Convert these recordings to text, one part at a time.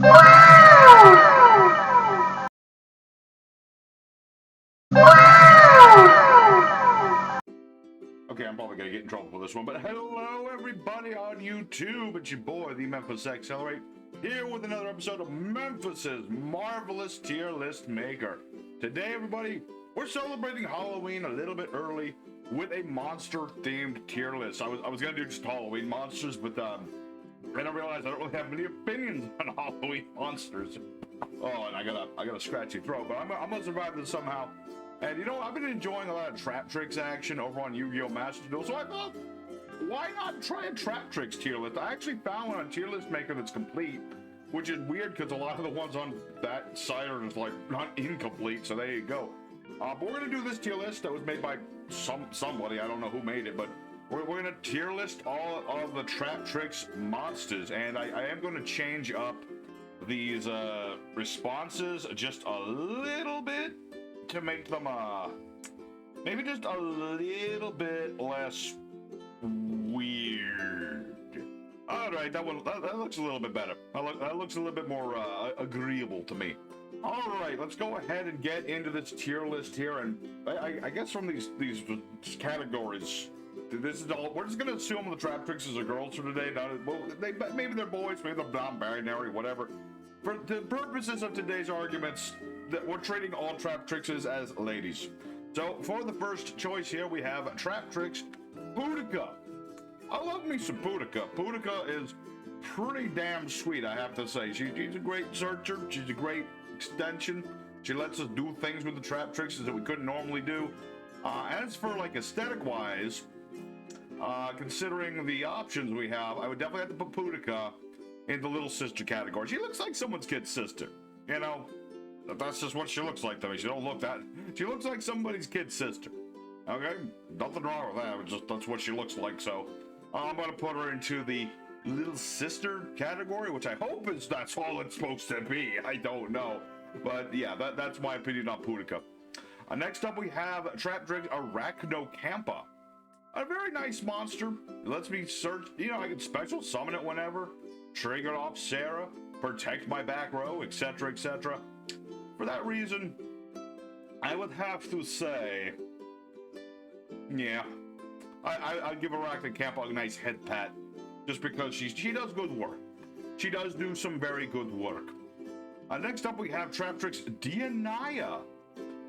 Okay, I'm probably gonna get in trouble for this one, but hello everybody on YouTube. It's your boy, the Memphis Accelerate, here with another episode of Memphis's Marvelous Tier List Maker. Today, everybody, we're celebrating Halloween a little bit early with a monster-themed tier list. I was gonna do just Halloween monsters, but then I realized I don't really have many opinions on Halloween monsters. Oh, and I got a scratchy throat, but I'm gonna survive this somehow. And you know, I've been enjoying a lot of Traptrix action over on Yu-Gi-Oh! Master Duel, so I thought, why not try a Traptrix tier list? I actually found one on Tier List Maker that's complete, which is weird because a lot of the ones on that site are just like not incomplete, so there you go. But we're gonna do this tier list that was made by somebody, I don't know who made it, but we're gonna tier list all of the Traptrix monsters, and I am gonna change up these responses just a little bit to make them maybe just a little bit less weird. All right, that looks a little bit better. That looks a little bit more agreeable to me. All right, let's go ahead and get into this tier list here, and I guess from these categories, this is all. We're just gonna assume the Traptrixes are girls for today. Well, maybe they're boys, maybe they're non-binary, whatever. For the purposes of today's arguments, that we're treating all Traptrixes as ladies. So for the first choice here, we have Traptrix Boudica. I love me some Boudica. Boudica is pretty damn sweet, I have to say. She's a great searcher. She's a great extension. She lets us do things with the Traptrixes that we couldn't normally do. As for like aesthetic-wise, considering the options we have, I would definitely have to put Boudica in the little sister category. She looks like someone's kid sister, you know. That's just what she looks like to me. She don't look that. She looks like somebody's kid sister. Okay, nothing wrong with that. Just that's what she looks like. So I'm gonna put her into the little sister category, which I hope that's all it's supposed to be. I don't know, but yeah, that's my opinion on Boudica. Next up, we have Traptrix Arachnocampa. A very nice monster. It lets me search. You know, I can special summon it whenever, trigger off Sarah, protect my back row, etc., etc. For that reason, I would have to say, yeah, I'd give Arachnocampa a nice head pat, just because she does good work. She does do some very good work. Next up, we have Traptrix Dianaya.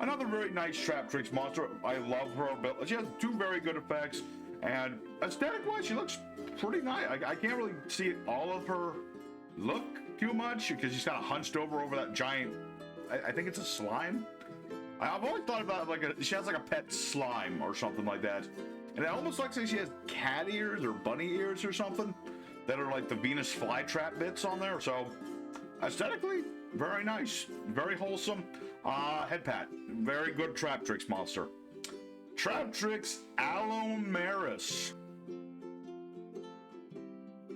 Another very nice Traptrix monster. I love her ability. She has two very good effects, and aesthetic-wise, she looks pretty nice. I can't really see all of her look too much, because she's kind of hunched over that giant, I think it's a slime. I've always thought about she has like a pet slime or something like that. And it almost looks like she has cat ears or bunny ears or something that are like the Venus flytrap bits on there. So aesthetically, very nice, very wholesome. Head pat, very good Traptrix monster. Traptrix Alomaris.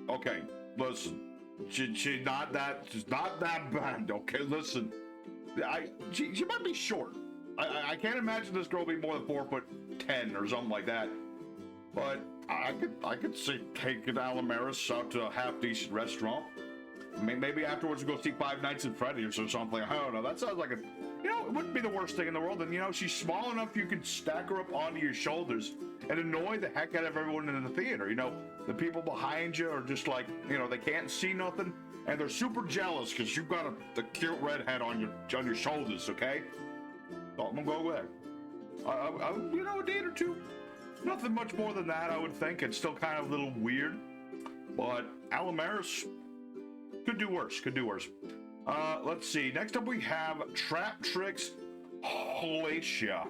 Okay, listen. She's not that bad. Okay, listen. She might be short. I can't imagine this girl being more than 4'10" or something like that. But I could see taking Alomaris out to a half decent restaurant. I mean, maybe afterwards we go see Five Nights at Freddy's or something. I don't know. That sounds like it wouldn't be the worst thing in the world. And you know, she's small enough you could stack her up onto your shoulders and annoy the heck out of everyone in the theater. You know, the people behind you are just like, you know, they can't see nothing. And they're super jealous because you've got the cute redhead on your shoulders, okay? So I'm gonna go there. You know, a date or two. Nothing much more than that, I would think. It's still kind of a little weird. But Alomaris could do worse, let's see. Next up we have Traptrix Halacia.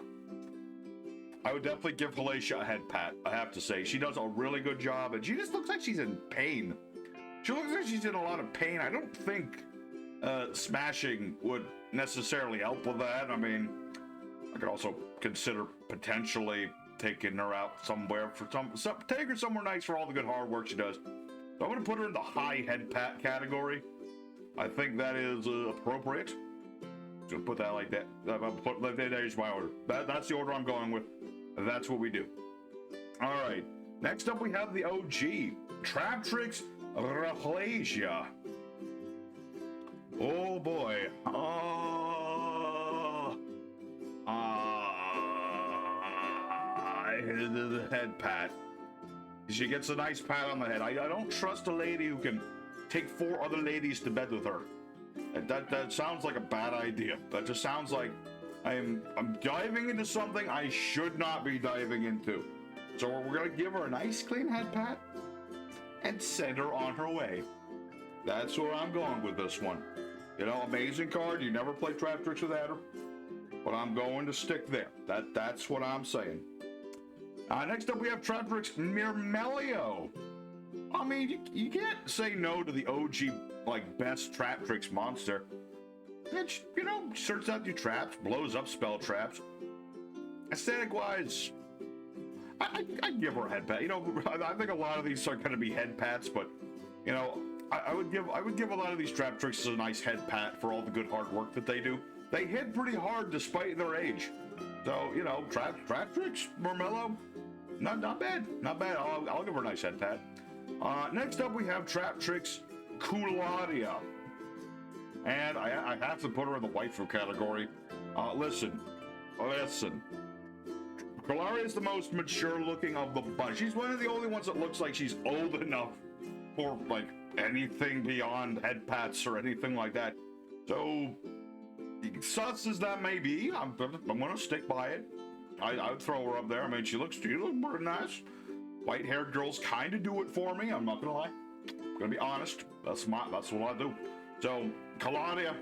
I would definitely give Halacia a head pat, I have to say. She does a really good job, and she just looks like she's in pain. She looks like she's in a lot of pain. I don't think smashing would necessarily help with that. I mean, I could also consider potentially taking her out somewhere for take her somewhere nice for all the good hard work she does. So I'm going to put her in the high head pat category. I think that is appropriate. So put that like that. There's my order. That's the order I'm going with. That's what we do. All right. Next up, we have the OG, Traptrix Rachlesia. Oh boy. The head pat. She gets a nice pat on the head. I don't trust a lady who can take 4 other ladies to bed with her. That sounds like a bad idea. That just sounds like I'm diving into something I should not be diving into. So we're gonna give her a nice clean head pat and send her on her way. That's where I'm going with this one. You know, amazing card. You never play Traptrix without her, but I'm going to stick there. That's what I'm saying. Next up, we have Traptrix Myrmelio. I mean, you can't say no to the OG, like, best Traptrix monster. Which, you know, searches out your traps, blows up spell traps. Aesthetic-wise, I'd give her a head pat. You know, I think a lot of these are going to be head pats, but, you know, I would give a lot of these Traptrix a nice head pat for all the good hard work that they do. They hit pretty hard despite their age. So, you know, Traptrix Myrmelio, not bad. Not bad. I'll give her a nice head pat. Next up, we have Traptrix Culadia. And I have to put her in the waifu category. Listen. Culadia is the most mature looking of the bunch. She's one of the only ones that looks like she's old enough for, like, anything beyond head pats or anything like that. So, sus as that may be, I'm gonna stick by it. I would throw her up there. I mean, she looks pretty nice. White-haired girls kind of do it for me. I'm not gonna lie. I'm gonna be honest. That's what I do. So, Culadia,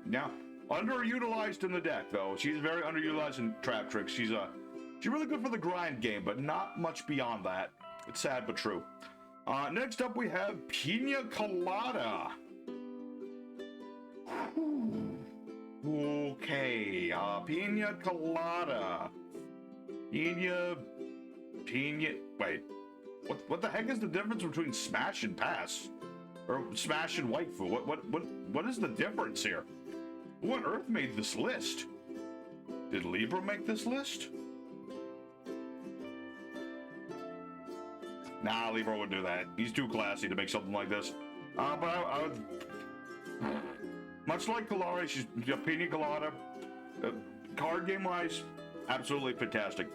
yeah, underutilized in the deck though. She's very underutilized in Traptrix. She's really good for the grind game, but not much beyond that. It's sad but true. Next up, we have Pina Colada. Okay, Pina Colada. Pina. Wait, what the heck is the difference between Smash and Pass, or Smash and Waifu? What is the difference here? Who on earth made this list? Did Libra make this list? Nah, Libra wouldn't do that. He's too classy to make something like this. But I would, much like Culadia, she's Pina Colada. Card game wise, absolutely fantastic.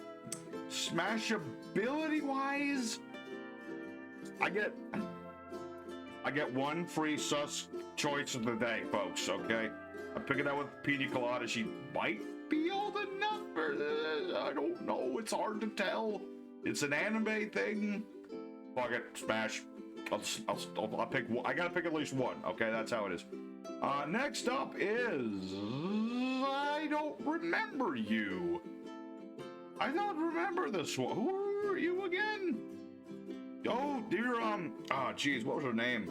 Smashability wise, I get one free sus choice of the day, folks. Okay, I'm picking out with Pina Colada. She might be old enough for this. I don't know. It's hard to tell. It's an anime thing. Fuck it, Smash. I'll pick one. I gotta pick at least one. Okay, that's how it is. Next up is I don't remember you. I don't remember this one. Who are you again? Oh, dear, geez, what was her name?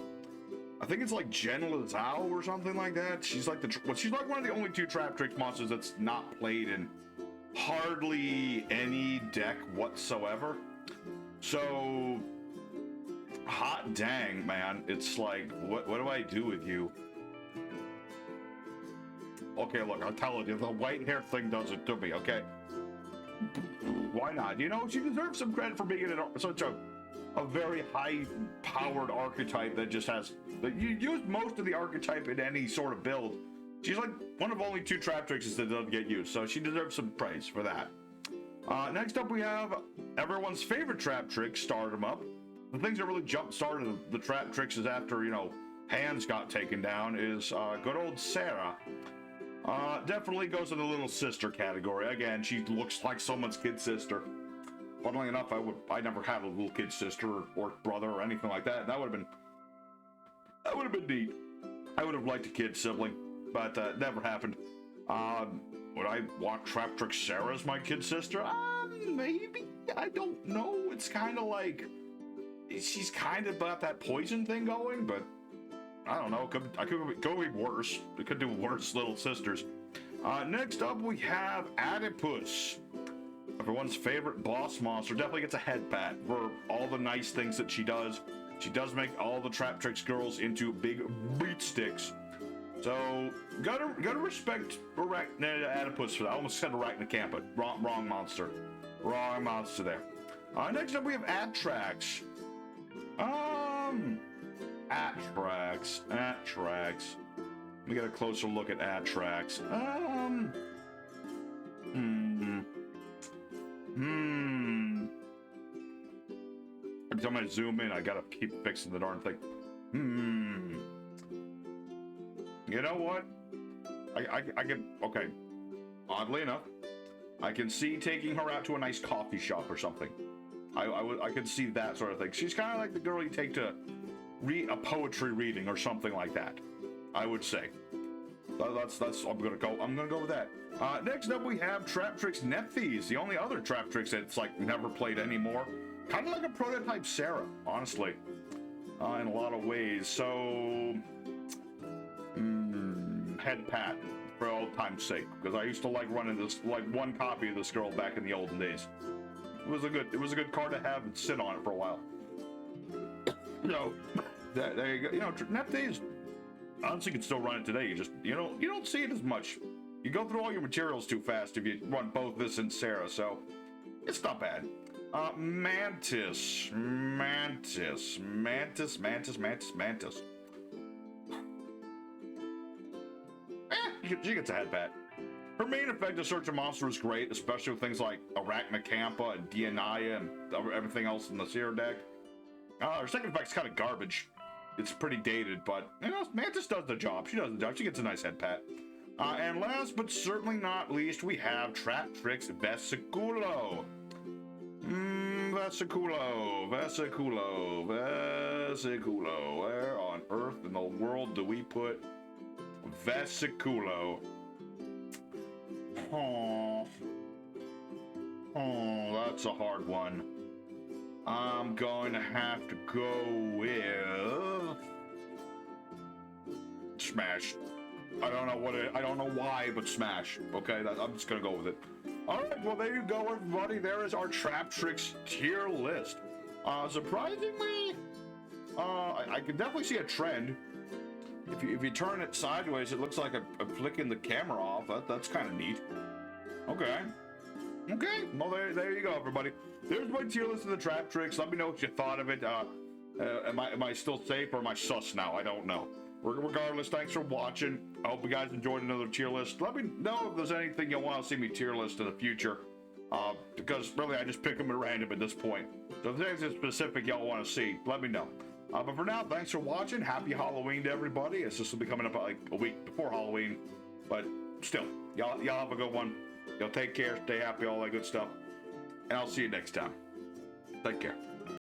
I think it's like Jen Lazao or something like that. She's like she's like one of the only 2 Traptrix monsters that's not played in hardly any deck whatsoever. So, hot dang, man. It's like, what do I do with you? Okay, look, I'll tell you, the white hair thing does it to me, okay? Why not? You know, she deserves some credit for being such a very high-powered archetype that just has... You use most of the archetype in any sort of build. She's like one of only 2 Traptrixes that doesn't get used, so she deserves some praise for that. Next up, we have everyone's favorite Traptrix, Stardom Up. The things that really jump-started the Traptrixes after, you know, hands got taken down is good old Sarah. Definitely goes in the little sister category. Again, she looks like someone's kid sister. Funnily enough, I never had a little kid sister or brother or anything like that. That would have been neat. I would have liked a kid sibling, but never happened. Would I want Traptrix Sarah as my kid sister? Maybe. I don't know. It's kind of like she's kind of got that poison thing going, but I don't know. It could be worse. It could do worse, little sisters. Next up, we have Adipus. Everyone's favorite boss monster. Definitely gets a head pat for all the nice things that she does. She does make all the Traptrix girls into big beat sticks. So, gotta respect Adipus for that. I almost said Arachnacampa. Wrong monster. Wrong monster there. Next up, we have Traptrix. Traptrix. Let me get a closer look at Traptrix. Every time I zoom in, I gotta keep fixing the darn thing. You know what? I can, okay. Oddly enough, I can see taking her out to a nice coffee shop or something. I could see that sort of thing. She's kind of like the girl you take to read a poetry reading or something like that, I would say. That's I'm gonna go with that. Next up we have Traptrix Nephthys, the only other Traptrix that's like never played anymore. Kind of like a prototype Sarah, honestly, in a lot of ways. So head pat for old time's sake, because I used to like running this, like one copy of this girl back in the olden days. It was a good card to have and sit on it for a while. So there you go. You know, Nephthys, honestly, could still run it today. You don't see it as much. You go through all your materials too fast if you run both this and Sarah, so it's not bad. Mantis. She gets a head pat. Her main effect to search a monster is great, especially with things like Arachnocampa and Dianaya and everything else in the Seer deck. Her second effect's kind of garbage. It's pretty dated, but you know, Mantis does the job. She does the job. She gets a nice head pat. And last but certainly not least, we have Traptrix Vesiculo. Vesiculo. Where on earth in the world do we put Vesiculo? Oh, that's a hard one. I'm going to have to go with Smash. I don't know why, but Smash. Okay, I'm just gonna go with it. All right, well there you go, everybody. There is our Traptrix tier list. Surprisingly, I can definitely see a trend. If you turn it sideways, it looks like I'm flicking the camera off. That's kind of neat. Okay. Well, there you go, everybody. There's my tier list of the Traptrix. Let me know what you thought of it. Am I still safe or am I sus now? I don't know. Regardless, thanks for watching. I hope you guys enjoyed another tier list. Let me know if there's anything you want to see me tier list in the future. Because really, I just pick them at random at this point. So if there's anything specific y'all want to see, let me know. But for now, thanks for watching. Happy Halloween to everybody. This will be coming up like a week before Halloween. But still, y'all have a good one. Y'all take care, stay happy, all that good stuff. And I'll see you next time. Take care.